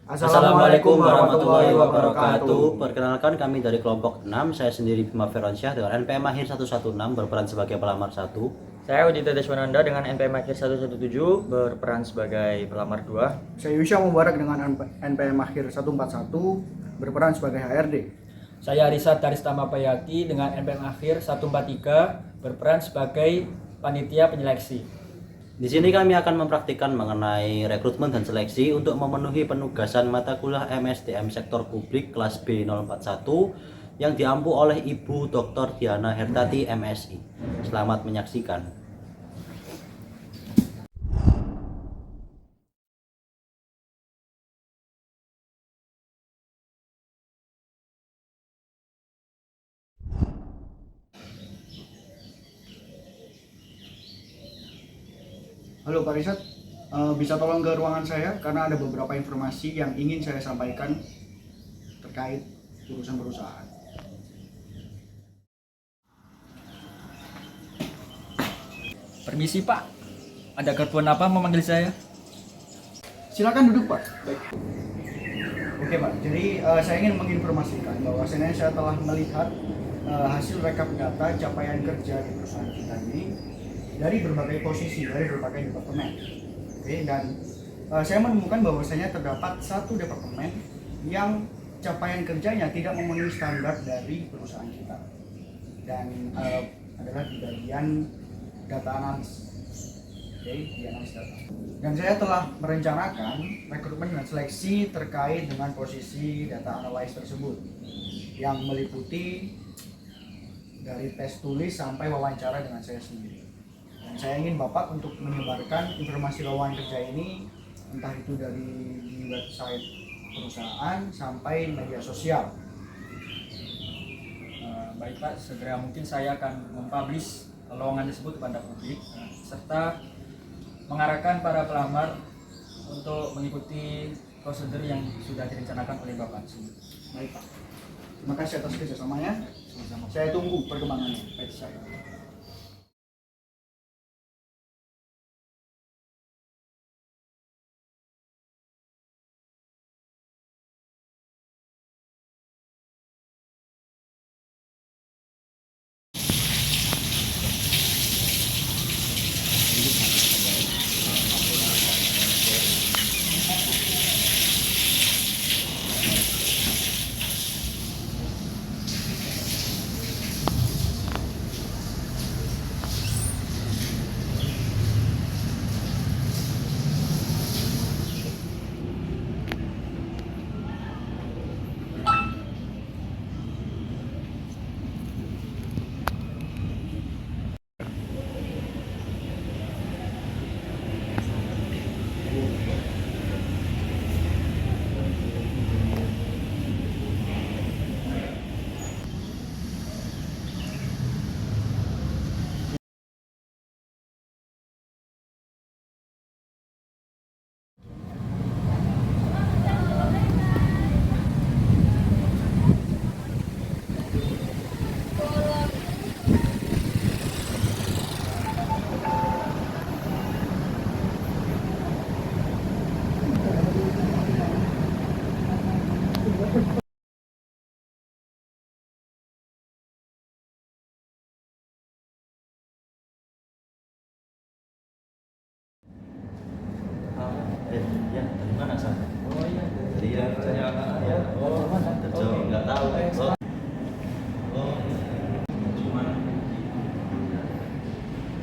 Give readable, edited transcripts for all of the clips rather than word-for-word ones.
Assalamualaikum warahmatullahi wabarakatuh. Perkenalkan, kami dari kelompok 6. Saya sendiri Bima Feronsyah dengan NPM akhir 116 berperan sebagai pelamar 1. Saya Udita Deswananda dengan NPM akhir 117 berperan sebagai pelamar 2. Saya Yusya Mubarak dengan NPM akhir 141 berperan sebagai HRD. Saya Arisa Taristama Payati dengan NPM akhir 143 berperan sebagai panitia penyeleksi. Di sini kami akan mempraktikkan mengenai rekrutmen dan seleksi untuk memenuhi penugasan mata kuliah MSDM Sektor Publik kelas B041 yang diampu oleh Ibu Dr. Diana Hertati MSI. Selamat menyaksikan. Halo Pak Risat, bisa tolong ke ruangan saya karena ada beberapa informasi yang ingin saya sampaikan terkait urusan perusahaan. Permisi Pak, ada keperluan apa memanggil saya? Silakan duduk Pak. Baik. Oke Pak, jadi saya ingin menginformasikan bahwa saya telah melihat hasil rekap data capaian kerja di perusahaan kita ini dari berbagai posisi, dari berbagai departemen. Oke, dan saya menemukan bahwasanya terdapat satu departemen yang capaian kerjanya tidak memenuhi standar dari perusahaan kita, dan adalah di bagian data analis. Oke, di analis data. Dan saya telah merencanakan rekrutmen dan seleksi terkait dengan posisi data analis tersebut yang meliputi dari tes tulis sampai wawancara dengan saya sendiri. Dan saya ingin Bapak untuk menyebarkan informasi lowongan kerja ini entah itu dari di website perusahaan sampai media sosial. Baik Pak, segera mungkin saya akan mempublish lowongan tersebut kepada publik serta mengarahkan para pelamar untuk mengikuti prosedur yang sudah direncanakan oleh Bapak. Baik Pak, terima kasih atas kerjasamanya. Sama-sama. Saya tunggu perkembangannya. Baik, saya. Ya, dari mana asalnya? Oh iya, Dari saya ya. Oh, mana? Nggak tahu.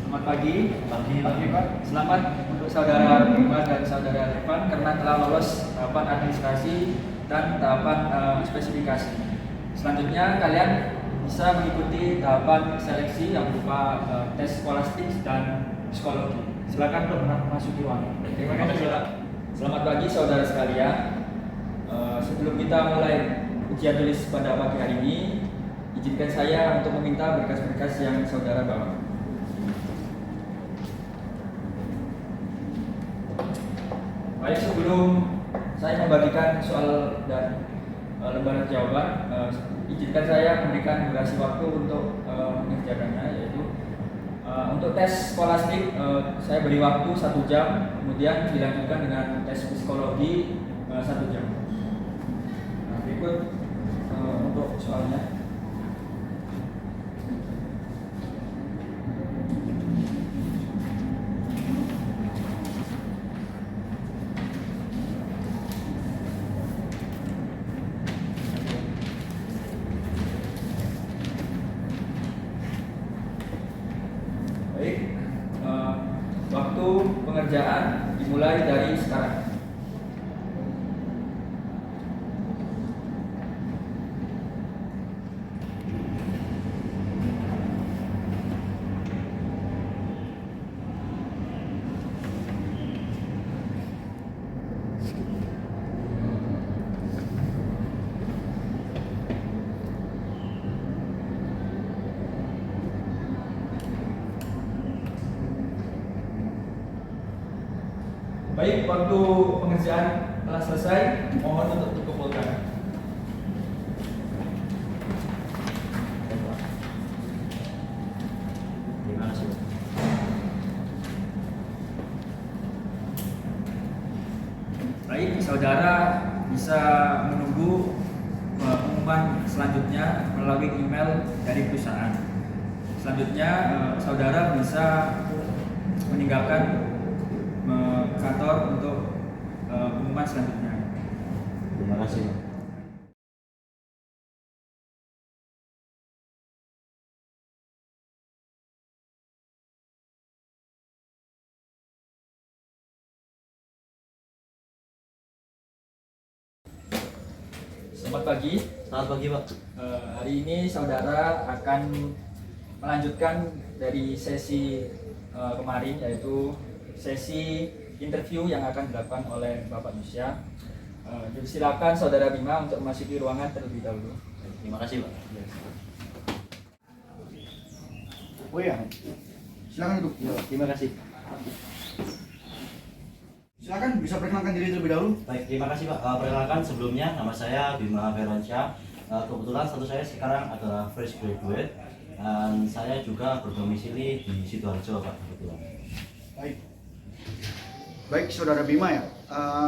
Selamat pagi. Pagi. Pak. Selamat untuk saudara Bima dan saudara Levan karena telah lolos tahapan administrasi dan tahapan spesifikasi. Selanjutnya kalian bisa mengikuti tahapan seleksi yang berupa tes skolastik dan psikologi. Silakan untuk memasuki ruangan. Terima kasih Pak. Selamat pagi saudara sekalian. Sebelum kita mulai ujian tulis pada pagi hari ini, izinkan saya untuk meminta berkas-berkas yang saudara bawa. Baik, sebelum saya membagikan soal dan lembaran jawaban, izinkan saya memberikan durasi waktu untuk mengerjakannya, yaitu untuk tes skolastik saya beri waktu 1 jam, kemudian dilanjutkan dengan tes psikologi 1 jam. Nah, berikut untuk soalnya. Baik, waktu pengerjaan dimulai dari sekarang. Baik, waktu pengerjaan telah selesai, mohon untuk dikumpulkan. Terima kasih. Baik, saudara bisa menunggu pengumuman selanjutnya melalui email dari perusahaan. Selanjutnya, saudara bisa meninggalkan kantor untuk pengumuman selanjutnya. Terima kasih. Selamat pagi. Selamat pagi, Pak. Hari ini saudara akan melanjutkan dari sesi kemarin, yaitu sesi interview yang akan dilakukan oleh Bapak Nusya. Silakan saudara Bima untuk memasuki ruangan terlebih dahulu. Terima kasih, Pak. Oh ya, silakan duduk. Ya, terima kasih. Silakan bisa perkenalkan diri terlebih dahulu. Baik, terima kasih, Pak. Perkenalkan sebelumnya, nama saya Bima Feransyah. Kebetulan status saya sekarang adalah fresh graduate dan saya juga berdomisili di Sidoarjo, Pak. Kebetulan. Baik. Baik, saudara Bima ya.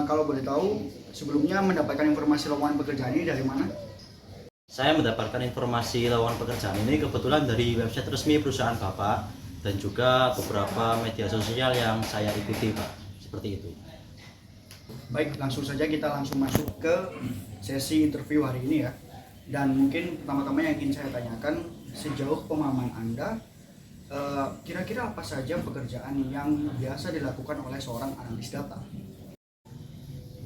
Kalau boleh tahu, sebelumnya mendapatkan informasi lowongan pekerjaan ini dari mana? Saya mendapatkan informasi lowongan pekerjaan ini kebetulan dari website resmi perusahaan Bapak dan juga beberapa media sosial yang saya ikuti, Pak. Seperti itu. Baik, langsung saja kita langsung masuk ke sesi interview hari ini ya. Dan mungkin pertama-tama yang ingin saya tanyakan, sejauh pemahaman Anda, kira-kira apa saja pekerjaan yang biasa dilakukan oleh seorang analis data?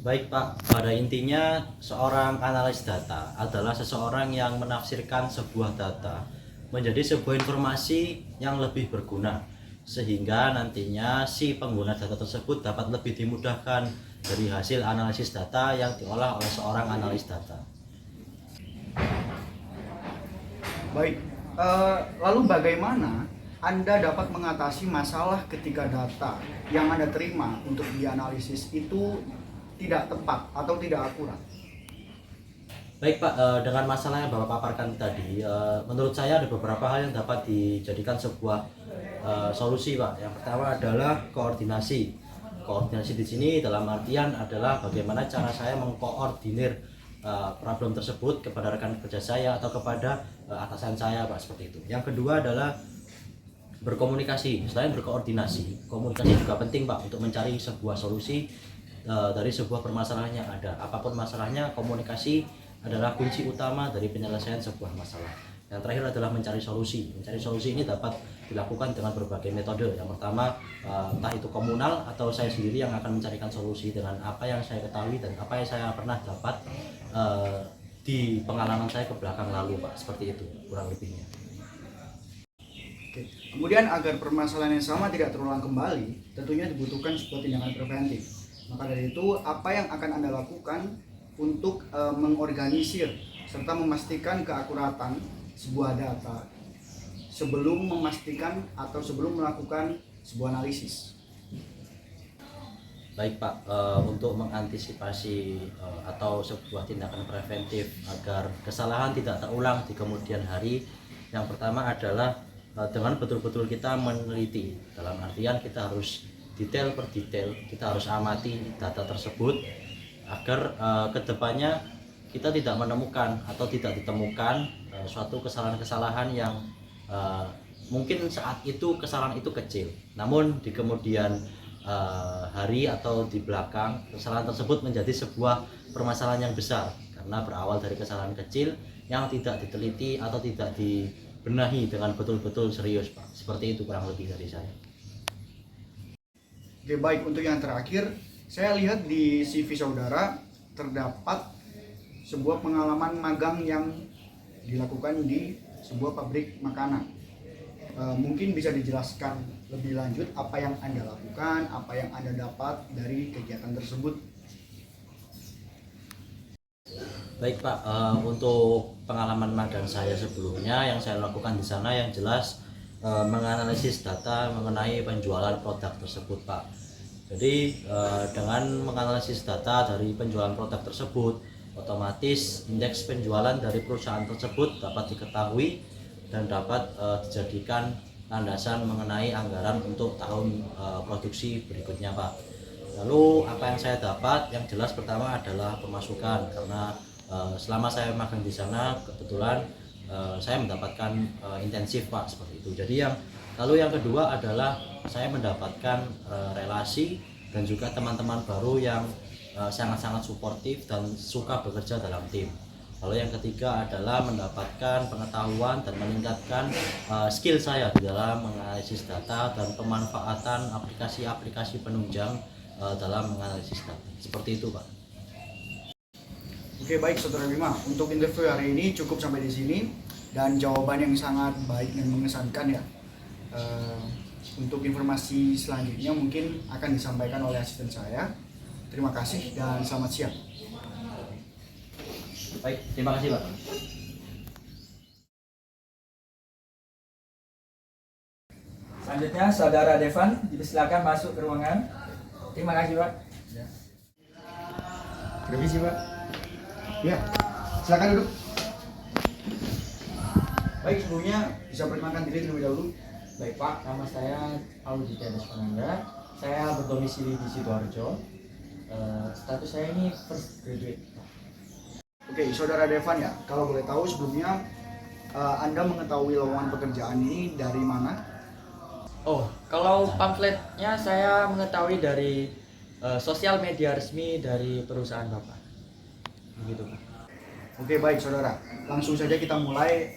Baik, Pak, pada intinya seorang analis data adalah seseorang yang menafsirkan sebuah data menjadi sebuah informasi yang lebih berguna sehingga nantinya si pengguna data tersebut dapat lebih dimudahkan dari hasil analisis data yang diolah oleh seorang analis data. Baik, lalu bagaimana Anda dapat mengatasi masalah ketika data yang Anda terima untuk dianalisis itu tidak tepat atau tidak akurat? Baik, Pak, dengan masalah yang Bapak paparkan tadi, menurut saya ada beberapa hal yang dapat dijadikan sebuah solusi, Pak. Yang pertama adalah koordinasi. Koordinasi di sini dalam artian adalah bagaimana cara saya mengkoordinir problem tersebut kepada rekan kerja saya atau kepada atasan saya, Pak, seperti itu. Yang kedua adalah berkomunikasi. Selain berkoordinasi, komunikasi juga penting, Pak, untuk mencari sebuah solusi dari sebuah permasalahan yang ada. Apapun masalahnya, komunikasi adalah kunci utama dari penyelesaian sebuah masalah. Yang terakhir adalah mencari solusi. Mencari solusi ini dapat dilakukan dengan berbagai metode. Yang pertama, entah itu komunal atau saya sendiri yang akan mencarikan solusi dengan apa yang saya ketahui dan apa yang saya pernah dapat di pengalaman saya ke belakang lalu, Pak. Seperti itu kurang lebihnya. Oke. Kemudian agar permasalahan yang sama tidak terulang kembali, tentunya dibutuhkan sebuah tindakan preventif. Maka dari itu, apa yang akan Anda lakukan untuk mengorganisir serta memastikan keakuratan sebuah data sebelum memastikan atau sebelum melakukan sebuah analisis? Baik, Pak, untuk mengantisipasi atau sebuah tindakan preventif agar kesalahan tidak terulang di kemudian hari, yang pertama adalah dengan betul-betul kita meneliti. Dalam artian kita harus detail per detail, kita harus amati data tersebut agar kedepannya kita tidak menemukan atau tidak ditemukan suatu kesalahan-kesalahan yang mungkin saat itu kesalahan itu kecil, namun di kemudian hari atau di belakang kesalahan tersebut menjadi sebuah permasalahan yang besar karena berawal dari kesalahan kecil yang tidak diteliti atau tidak dibenahi dengan betul-betul serius, Pak. Seperti itu kurang lebih dari saya. Oke, baik, untuk yang terakhir, saya lihat di CV saudara terdapat sebuah pengalaman magang yang dilakukan di sebuah pabrik makanan. Mungkin bisa dijelaskan lebih lanjut apa yang Anda lakukan, apa yang Anda dapat dari kegiatan tersebut. Baik, Pak, untuk pengalaman magang saya sebelumnya yang saya lakukan di sana yang jelas menganalisis data mengenai penjualan produk tersebut, Pak. Jadi dengan menganalisis data dari penjualan produk tersebut, otomatis indeks penjualan dari perusahaan tersebut dapat diketahui dan dapat dijadikan landasan mengenai anggaran untuk tahun produksi berikutnya, Pak. Lalu apa yang saya dapat? Yang jelas pertama adalah pemasukan, karena selama saya magang di sana kebetulan saya mendapatkan intensif, Pak, seperti itu. Jadi lalu yang kedua adalah saya mendapatkan relasi dan juga teman-teman baru yang sangat-sangat suportif dan suka bekerja dalam tim. Lalu yang ketiga adalah mendapatkan pengetahuan dan meningkatkan skill saya di dalam menganalisis data dan pemanfaatan aplikasi-aplikasi penunjang dalam menganalisis data. Seperti itu, Pak. Oke, baik Saudara Bima, untuk interview hari ini cukup sampai di sini dan jawaban yang sangat baik dan mengesankan ya. Untuk informasi selanjutnya mungkin akan disampaikan oleh asisten saya. Terima kasih dan selamat siang. Baik, terima kasih, Pak. Selanjutnya Saudara Devan dipersilakan masuk ke ruangan. Terima kasih, Pak. Permisi, Pak. Ya, silakan duduk. Baik, sebelumnya bisa perkenalkan diri terlebih dahulu. Baik, Pak, nama saya Auditya Deswananda. Saya berdomisili di Sidoarjo. Status saya ini first graduate, Pak. Oke, Saudara Devan ya, kalau boleh tahu sebelumnya Anda mengetahui lowongan pekerjaan ini dari mana? Oh, kalau pamfletnya saya mengetahui dari sosial media resmi dari perusahaan Bapak. Begitu, Pak. Oke, baik Saudara, langsung saja kita mulai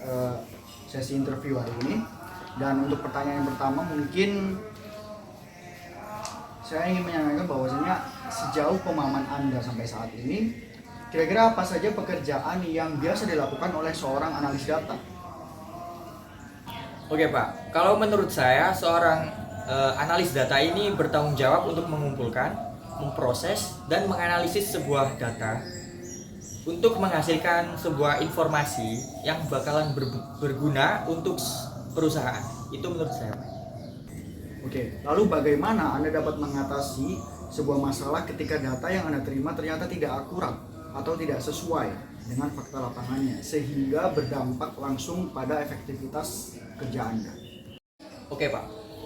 sesi interview hari ini. Dan untuk pertanyaan yang pertama mungkin saya ingin menanyakan bahwasanya sejauh pemahaman Anda sampai saat ini, kira-kira apa saja pekerjaan yang biasa dilakukan oleh seorang analis data? Oke, Pak, kalau menurut saya seorang analis data ini bertanggung jawab untuk mengumpulkan, memproses, dan menganalisis sebuah data untuk menghasilkan sebuah informasi yang bakalan berguna untuk perusahaan. Itu menurut saya, Pak. Oke, lalu bagaimana Anda dapat mengatasi sebuah masalah ketika data yang Anda terima ternyata tidak akurat atau tidak sesuai dengan fakta lapangannya sehingga berdampak langsung pada efektivitas kerja Anda? Oke, Pak,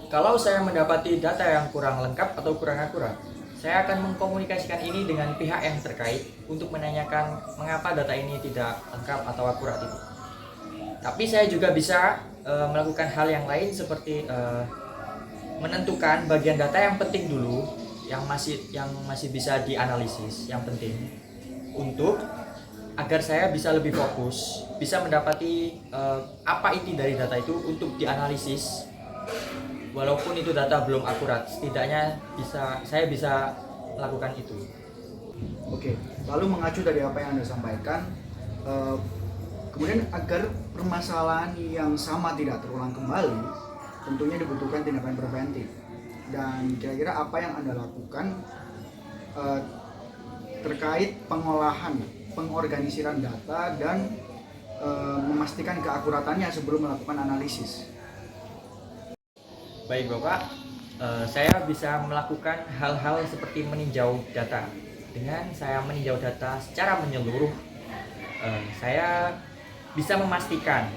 kalau saya mendapati data yang kurang lengkap atau kurang akurat, saya akan mengkomunikasikan ini dengan pihak yang terkait untuk menanyakan mengapa data ini tidak lengkap atau akurat itu. Tapi saya juga bisa melakukan hal yang lain seperti menentukan bagian data yang penting dulu, yang masih bisa dianalisis, yang penting untuk agar saya bisa lebih fokus, bisa mendapati apa inti dari data itu untuk dianalisis. Walaupun itu data belum akurat, setidaknya saya bisa lakukan itu. Oke, lalu mengacu dari apa yang Anda sampaikan, kemudian agar permasalahan yang sama tidak terulang kembali, tentunya dibutuhkan tindakan preventif. Dan kira-kira apa yang Anda lakukan terkait pengolahan, pengorganisiran data dan memastikan keakuratannya sebelum melakukan analisis? Baik, Bapak, saya bisa melakukan hal-hal seperti meninjau data. Dengan saya meninjau data secara menyeluruh, saya bisa memastikan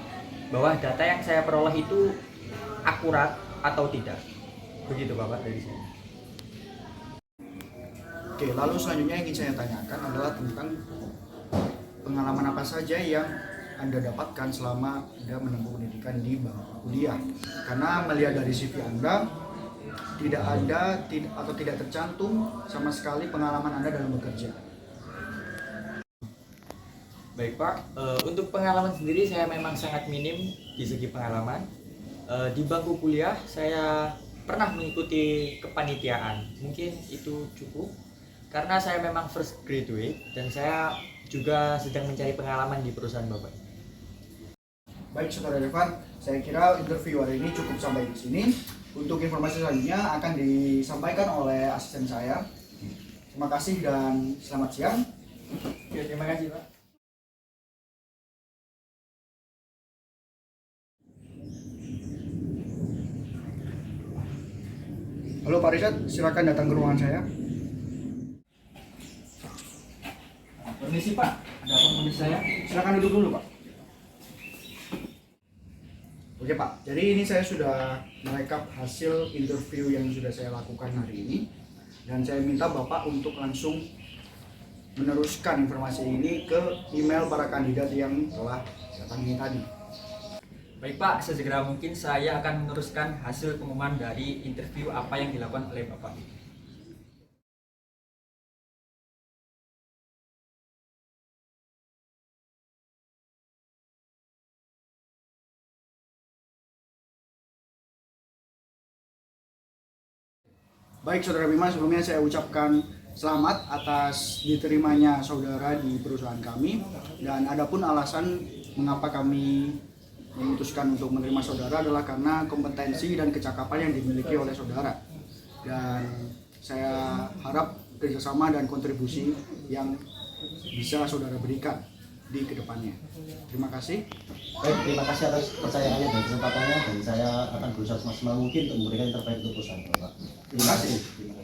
bahwa data yang saya peroleh itu akurat atau tidak. Begitu, Bapak, dari saya. Oke, lalu selanjutnya yang ingin saya tanyakan adalah tentang pengalaman apa saja yang Anda dapatkan selama Anda menempuh pendidikan di bangku kuliah. Karena melihat dari CV Anda, tidak ada atau tidak tercantum sama sekali pengalaman Anda dalam bekerja. Baik Pak, untuk pengalaman sendiri saya memang sangat minim di segi pengalaman. Di bangku kuliah saya pernah mengikuti kepanitiaan, mungkin itu cukup. Karena saya memang first graduate dan saya juga sedang mencari pengalaman di perusahaan Bapak. Baik Saudara Irfan, saya kira interview hari ini cukup sampai di sini. Untuk informasi selanjutnya akan disampaikan oleh asisten saya. Terima kasih dan selamat siang. Oke, terima kasih Pak. Halo Pak Rizat, silakan datang ke ruangan saya. Permisi Pak, ada apa menurut saya? Silakan duduk dulu Pak. Oke Pak, jadi ini saya sudah merekap hasil interview yang sudah saya lakukan hari ini. Dan saya minta Bapak untuk langsung meneruskan informasi ini ke email para kandidat yang telah datangi tadi. Baik Pak, sesegera mungkin saya akan meneruskan hasil pengumuman dari interview apa yang dilakukan oleh Bapak. Baik Saudara Bima, sebelumnya saya ucapkan selamat atas diterimanya saudara di perusahaan kami. Dan adapun alasan mengapa kami memutuskan untuk menerima saudara adalah karena kompetensi dan kecakapan yang dimiliki oleh saudara. Dan saya harap kerjasama dan kontribusi yang bisa saudara berikan di kedepannya. Terima kasih. Baik, terima kasih atas percayaannya dan kesempatannya, dan saya akan berusaha semaksimal mungkin untuk memberikan yang terbaik untuk perusahaan Bapak. Terima kasih. Terima kasih.